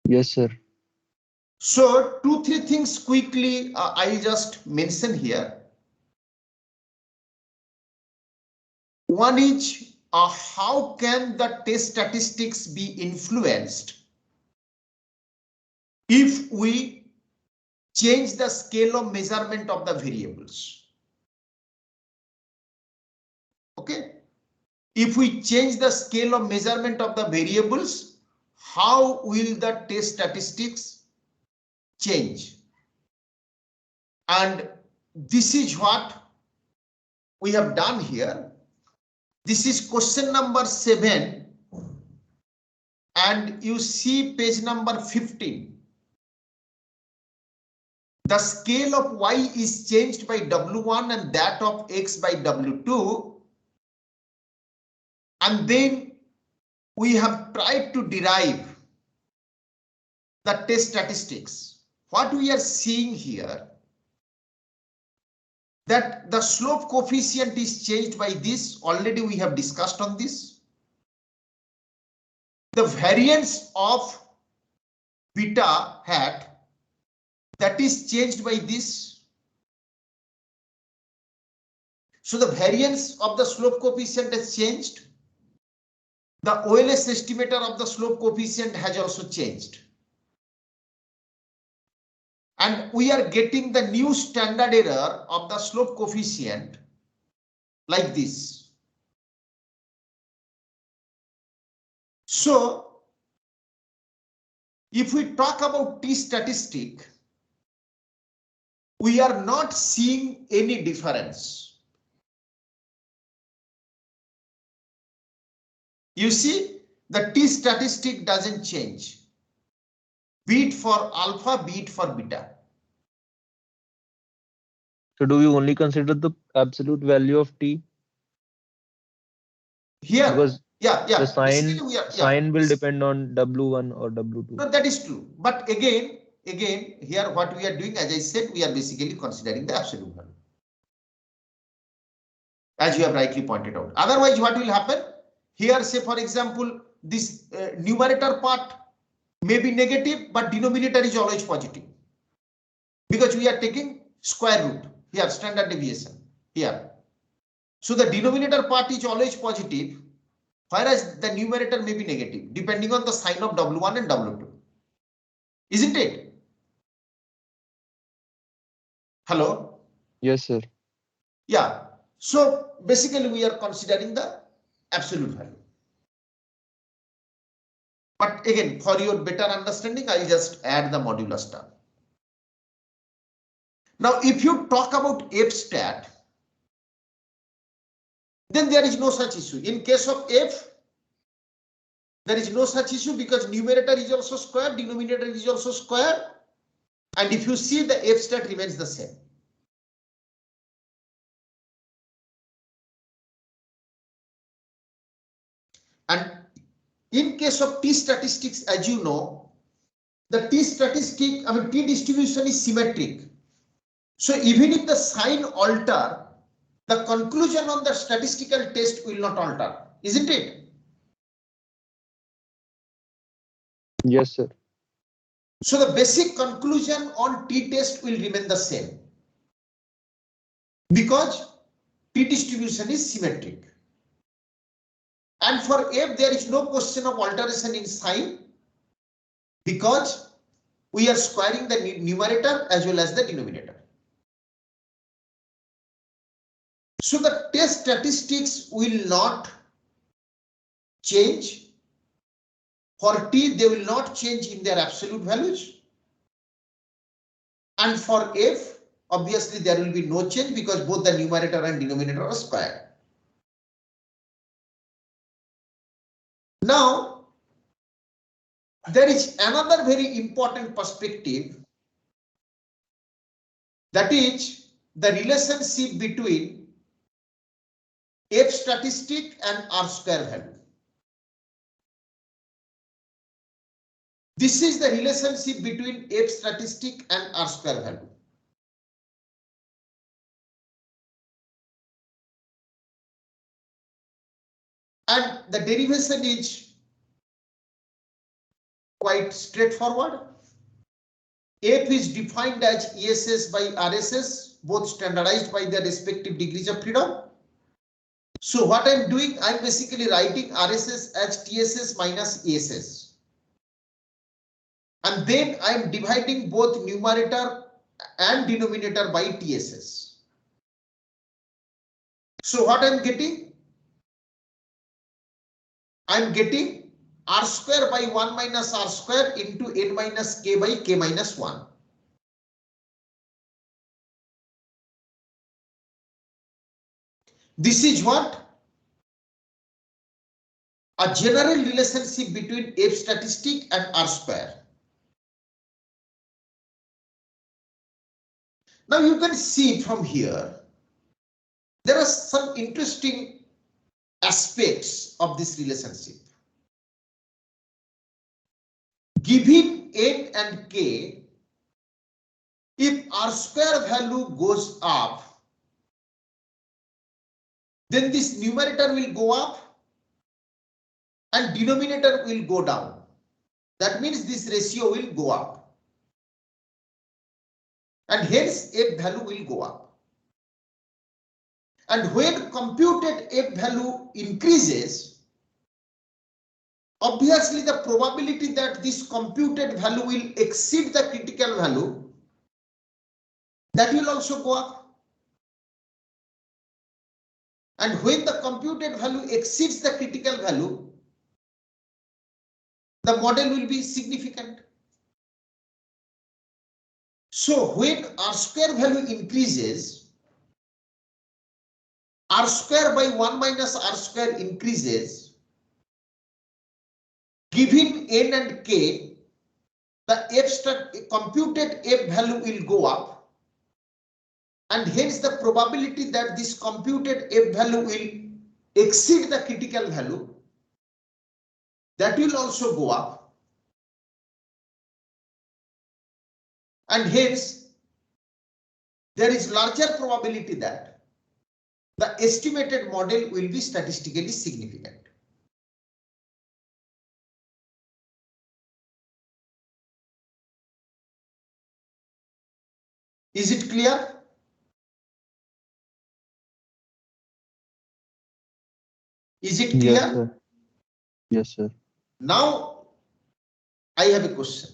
Yes, sir. So two, three things quickly I'll just mention here. One is how can the test statistics be influenced if we change the scale of measurement of the variables? Okay. If we change the scale of measurement of the variables, how will the test statistics change? And this is what we have done here. This is question number 7, and you see page number 15. The scale of y is changed by W1 and that of x by W2. And then we have tried to derive the test statistics. What we are seeing here, that the slope coefficient is changed by this. Already we have discussed on this. The variance of beta hat, that is changed by this. So the variance of the slope coefficient has changed. The OLS estimator of the slope coefficient has also changed. And we are getting the new standard error of the slope coefficient like this. So if we talk about t statistic, we are not seeing any difference. You see, the t statistic doesn't change, be it for alpha, be it for beta. So do we only consider the absolute value of t? Here, Because yeah, the yeah. Basically, sign we are, yeah. sign will depend on W1 or W2. No, that is true. But again, here what we are doing, as I said, we are basically considering the absolute value, as you have rightly pointed out. Otherwise, what will happen? Here, say for example, this numerator part may be negative, but denominator is always positive, because we are taking square root here, standard deviation here. So the denominator part is always positive, whereas the numerator may be negative, depending on the sign of W1 and W2. Isn't it? Hello? Yes, sir. Yeah. So basically, we are considering the absolute value. But again, for your better understanding, I'll just add the modulus term. Now, if you talk about F stat, then there is no such issue. In case of F, there is no such issue because numerator is also square, denominator is also square. And if you see, the F stat remains the same. And in case of T statistics, as you know, the T statistic, T distribution is symmetric. So even if the sign alter, the conclusion on the statistical test will not alter, isn't it? Yes, sir. So the basic conclusion on t test will remain the same because t distribution is symmetric. And for F, there is no question of alteration in sign because we are squaring the numerator as well as the denominator. So the test statistics will not change. For t, they will not change in their absolute values. And for F, obviously there will be no change because both the numerator and denominator are square. Now, there is another very important perspective, that is the relationship between F statistic and R square value. This is the relationship between F statistic and R square value. And the derivation is quite straightforward. F is defined as ESS by RSS, both standardized by their respective degrees of freedom. So what I'm doing, I'm basically writing RSS as TSS minus ESS. And then I'm dividing both numerator and denominator by TSS. So what I'm getting? I'm getting R square by 1 minus R square into N minus K by K minus 1. This is what? A general relationship between F statistic and R square. Now you can see from here, there are some interesting aspects of this relationship. Given N and K, if R square value goes up, then this numerator will go up and denominator will go down. That means this ratio will go up. And hence F value will go up. And when computed F value increases, obviously the probability that this computed value will exceed the critical value, that will also go up. And when the computed value exceeds the critical value, the model will be significant. So when R square value increases, R square by 1 minus R square increases, given N and K, the computed F value will go up, and hence the probability that this computed F value will exceed the critical value, that will also go up, and hence there is larger probability that the estimated model will be statistically significant. Is it clear? Is it clear? Yes, sir. Yes, sir. Now, I have a question.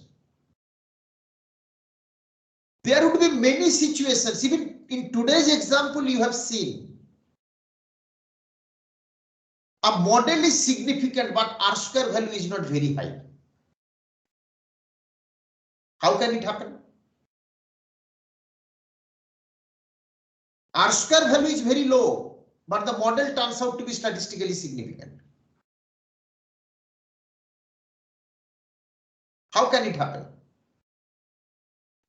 There would be many situations, even in today's example you have seen, a model is significant but R square value is not very high. How can it happen? R square value is very low, but the model turns out to be statistically significant. How can it happen?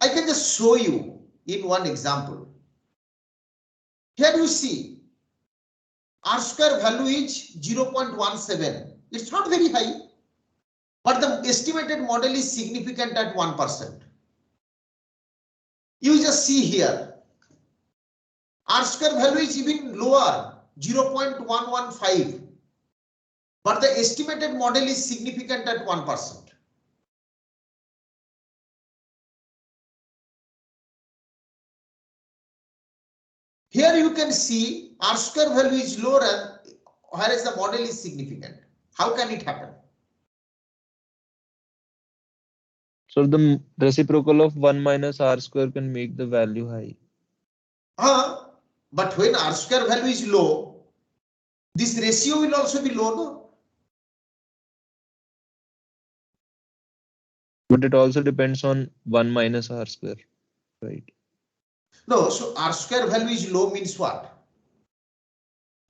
I can just show you in one example. Here you see R square value is 0.17. It's not very high, but the estimated model is significant at 1%. You just see here, R square value is even lower, 0.115, but the estimated model is significant at 1%. Here you can see R square value is lower, whereas the model is significant. How can it happen? So the reciprocal of 1 minus R square can make the value high. But when R square value is low, this ratio will also be low, no? But it also depends on 1 minus R square, right? No, so R square value is low means what?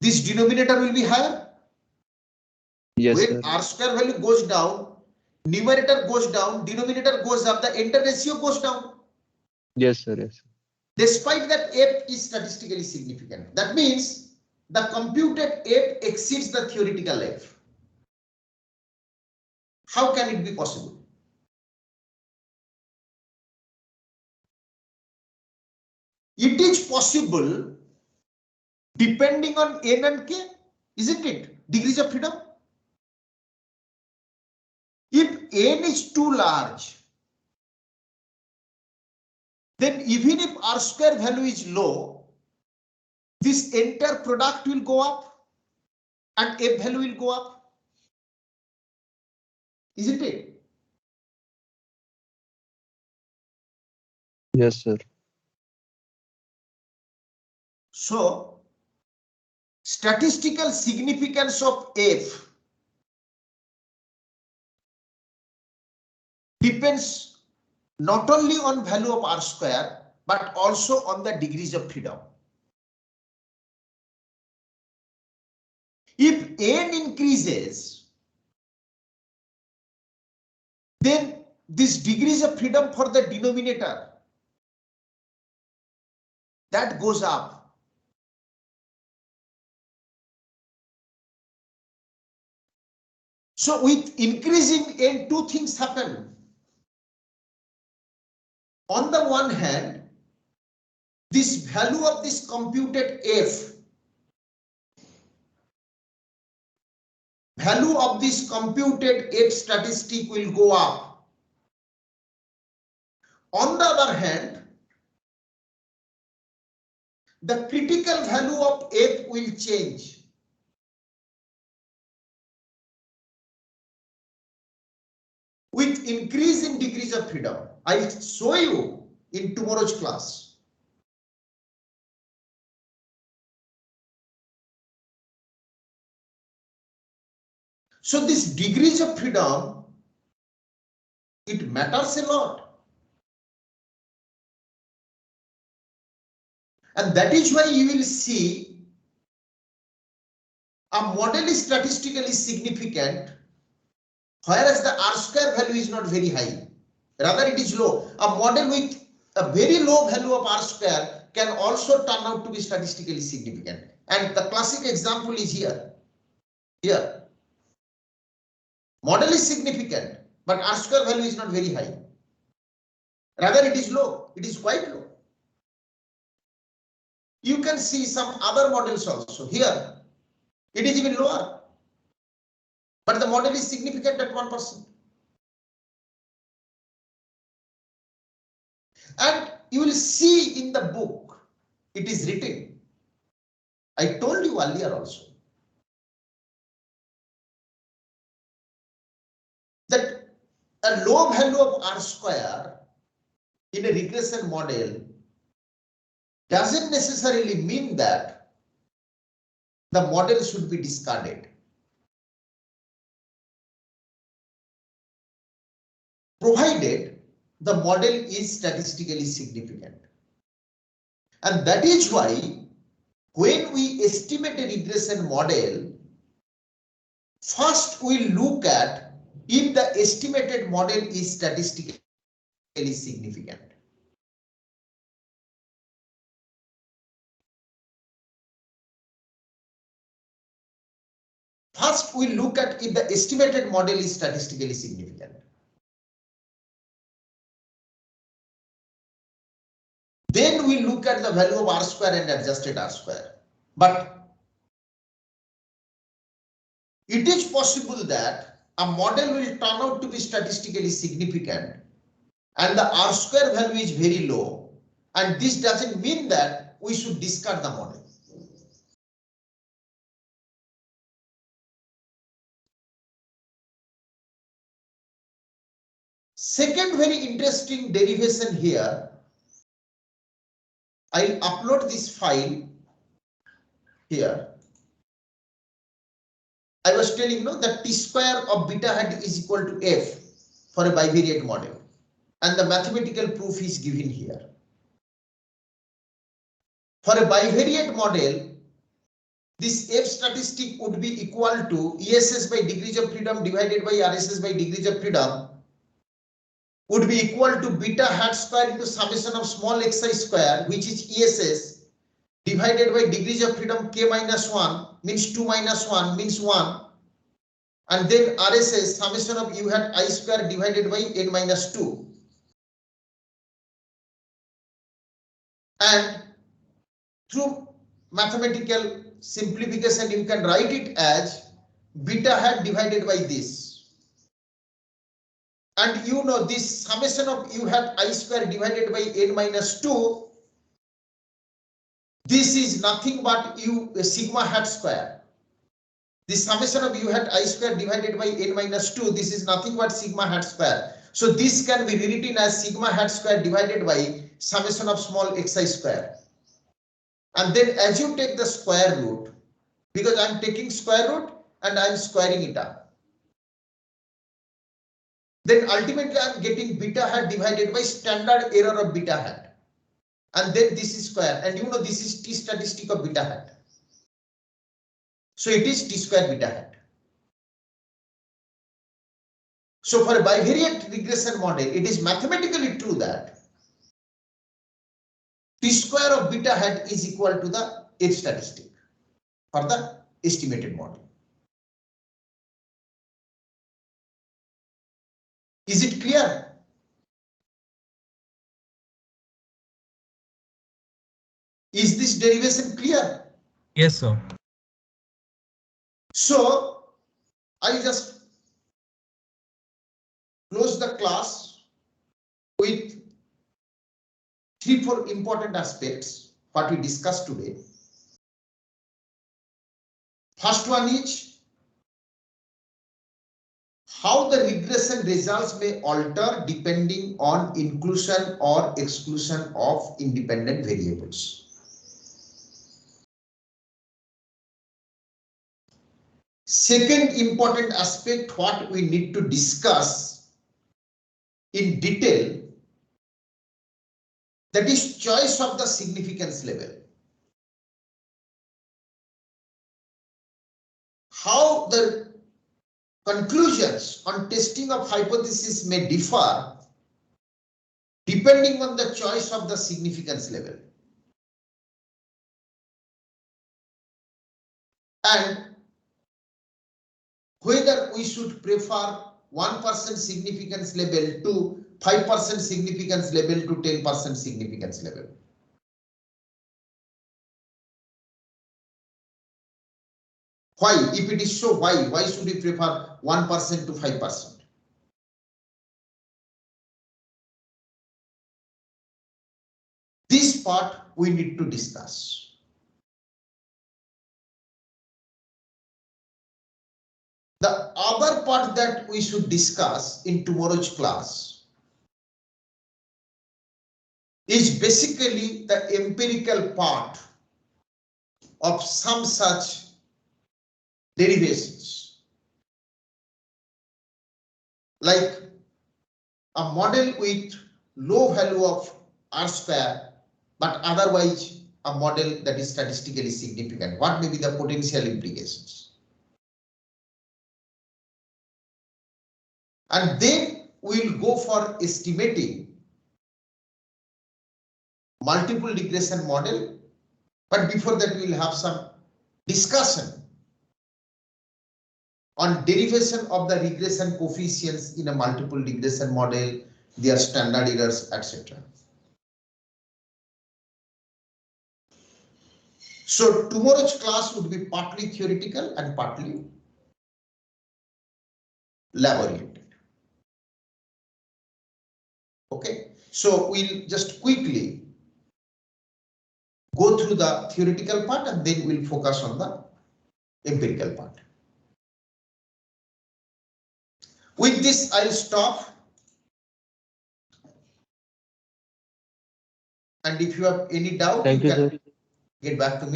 This denominator will be higher. Yes, when sir. R square value goes down, numerator goes down, denominator goes up, the entire ratio goes down. Yes, sir. Yes. Despite that, F is statistically significant. That means the computed F exceeds the theoretical F. How can it be possible? It is possible depending on N and K, isn't it? Degrees of freedom. If n is too large, then even if R square value is low, this entire product will go up and F value will go up. Isn't it? Yes, sir. So, statistical significance of F depends not only on value of R square, but also on the degrees of freedom. If n increases, then this degrees of freedom for the denominator, that goes up. So with increasing n, two things happen. On the one hand, this value of this computed F, value of this computed F statistic will go up. On the other hand, the critical value of F will change. With increase in degrees of freedom. I'll show you in tomorrow's class. So this degrees of freedom, it matters a lot. And that is why you will see a model is statistically significant, whereas the R square value is not very high. Rather it is low. A model with a very low value of R square can also turn out to be statistically significant. And the classic example is here. Here. Model is significant, but R square value is not very high. Rather it is low. It is quite low. You can see some other models also. Here, it is even lower. But the model is significant at 1%. And you will see in the book, it is written. I told you earlier also that a low value of R square in a regression model doesn't necessarily mean that the model should be discarded. Provided the model is statistically significant. And that is why when we estimate a regression model, first we look at if the estimated model is statistically significant. First we look at if the estimated model is statistically significant. Then we look at the value of R square and adjusted R square. But it is possible that a model will turn out to be statistically significant and the R square value is very low, and this doesn't mean that we should discard the model. Second very interesting derivation here, I'll upload this file here. I was telling you that T square of beta hat is equal to F for a bivariate model, and the mathematical proof is given here. For a bivariate model, this F statistic would be equal to ESS by degrees of freedom divided by RSS by degrees of freedom, would be equal to beta hat square into summation of small xi square, which is ESS, divided by degrees of freedom k minus 1 means 2 minus 1 means 1, and then RSS summation of u hat I square divided by n minus 2. And through mathematical simplification, you can write it as beta hat divided by this. And you know this summation of u hat I square divided by n minus 2, this is nothing but sigma hat square. The summation of u hat I square divided by n minus 2, this is nothing but sigma hat square. So this can be rewritten as sigma hat square divided by summation of small xi square. And then as you take the square root, because I am taking square root and I am squaring it up, then ultimately I am getting beta hat divided by standard error of beta hat. And then this is square, and you know this is t statistic of beta hat. So it is t square beta hat. So for a bivariate regression model, it is mathematically true that t square of beta hat is equal to the H statistic for the estimated model. Is it clear? Is this derivation clear? Yes, sir. So I just close the class with 3-4 important aspects what we discussed today. First one is how the regression results may alter depending on inclusion or exclusion of independent variables. Second important aspect what we need to discuss in detail, that is choice of the significance level. How the conclusions on testing of hypothesis may differ depending on the choice of the significance level. And whether we should prefer 1% significance level to 5% significance level to 10% significance level. Why? If it is so, why? Why should we prefer 1% to 5%? This part we need to discuss. The other part that we should discuss in tomorrow's class is basically the empirical part of some such derivations, like a model with low value of R square, but otherwise a model that is statistically significant. What may be the potential implications? And then we'll go for estimating multiple regression model. But before that, we'll have some discussion on derivation of the regression coefficients in a multiple regression model, their standard errors, etc. So tomorrow's class would be partly theoretical and partly lab oriented. Okay, so we'll just quickly go through the theoretical part and then we'll focus on the empirical part. With this, I'll stop. And if you have any doubt, you can get back to me.